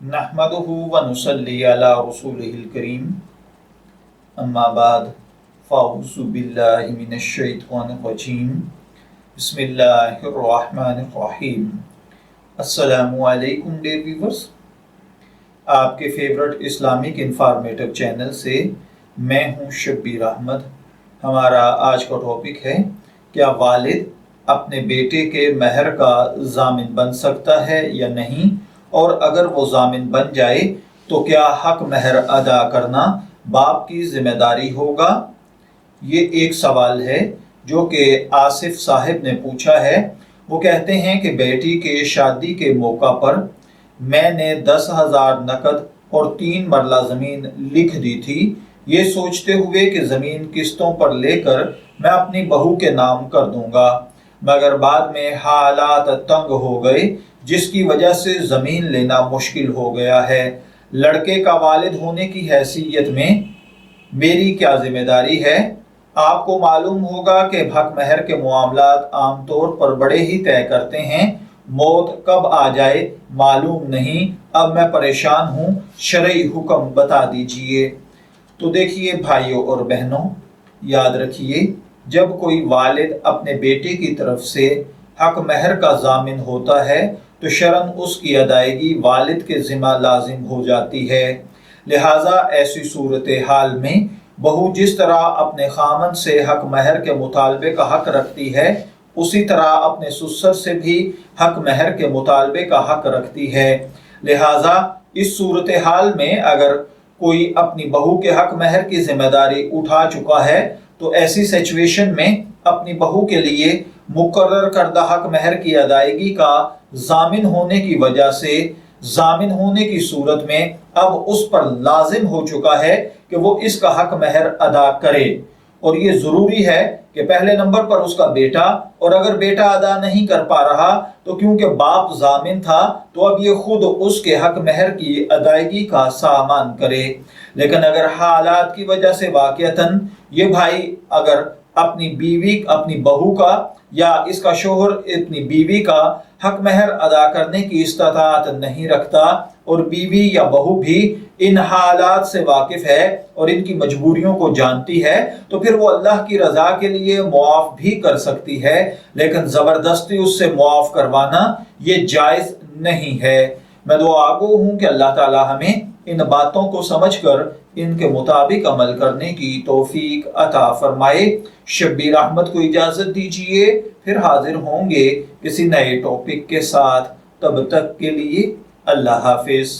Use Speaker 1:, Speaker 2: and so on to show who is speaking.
Speaker 1: नहमदुहु व नुसल्ली अला रसूलिहिल करीम अम्मा बाद फ़अऊज़ु बिल्लाहि मिनश शैतानिर रजीम बिस्मिल्लाहिर रहमानिर रहीम। अस्सलामु अलैकुम डियर व्यूअर्स, आपके फेवरेट इस्लामिक इंफॉर्मेटिव चैनल से मैं हूं शब्बीर अहमद। हमारा आज का टॉपिक है, क्या वालिद अपने बेटे के महर का ज़ामिन बन सकता है या नहीं, और अगर वो ज़ामिन बन जाए तो क्या हक महर अदा करना बाप की जिम्मेदारी होगा। ये एक सवाल है जो कि आसिफ साहिब ने पूछा है। वो कहते हैं कि बेटी के शादी के मौका पर मैंने 10,000 नकद और 3 मरला ज़मीन लिख दी थी, ये सोचते हुए कि ज़मीन किस्तों पर लेकर मैं अपनी बहू के नाम कर दूंगा, मगर बाद में हालात तंग हो गए जिसकी वजह से ज़मीन लेना मुश्किल हो गया है। लड़के का वालिद होने की हैसियत में मेरी क्या जिम्मेदारी है। आपको मालूम होगा कि हक महर के मामलात आमतौर पर बड़े ही तय करते हैं, मौत कब आ जाए मालूम नहीं। अब मैं परेशान हूँ, शरई हुक्म बता दीजिए। तो देखिए भाइयों और बहनों, याद रखिए, जब कोई वालिद अपने बेटे की तरफ से हक महर का ज़ामिन होता है तो शरन उसकी अदायगी वालिद के ज़िम्मा लाजिम हो जाती है। लिहाजा ऐसी सूरत हाल में बहू जिस तरह अपने खामन से हक महर के मुतालबे का हक रखती है, उसी तरह अपने ससुर से भी हक महर के मुतालबे का हक रखती है। लिहाजा इस सूरत हाल में अगर कोई अपनी बहू के हक महर की जिम्मेदारी उठा चुका है तो ऐसी सिचुएशन में अपनी बहू के लिए मुकर्रर करदा हक महर की अदायगी का जामिन होने की वजह से, जामिन होने की सूरत में अब उस पर लाजिम हो चुका है कि वो इसका हक महर अदा करे। और ये ज़रूरी है कि पहले नंबर पर उसका बेटा, और अगर बेटा अदा नहीं कर पा रहा तो क्योंकि बाप जामिन था तो अब ये खुद उसके हक महर की अदायगी का सामान करे। लेकिन अगर हालात की वजह से वाक़ियतन ये भाई अगर अपनी बीवी, अपनी बहू का या इसका शोहर अपनी बीवी का हक महर अदा करने की इस्तात नहीं रखता और बीवी या बहू भी इन हालात से वाकिफ है और इनकी मजबूरियों को जानती है, तो फिर वो अल्लाह की रजा के लिए मुआफ भी कर सकती है, लेकिन ज़बरदस्ती उससे मुआफ करवाना ये जायज़ नहीं है। मैं दुआगो हूँ कि अल्लाह ताला हमें इन बातों को समझकर इनके मुताबिक अमल करने की तौफीक अता फरमाए। शब्बीर अहमद को इजाज़त दीजिए, फिर हाजिर होंगे किसी नए टॉपिक के साथ। तब तक के लिए अल्लाह हाफिज़।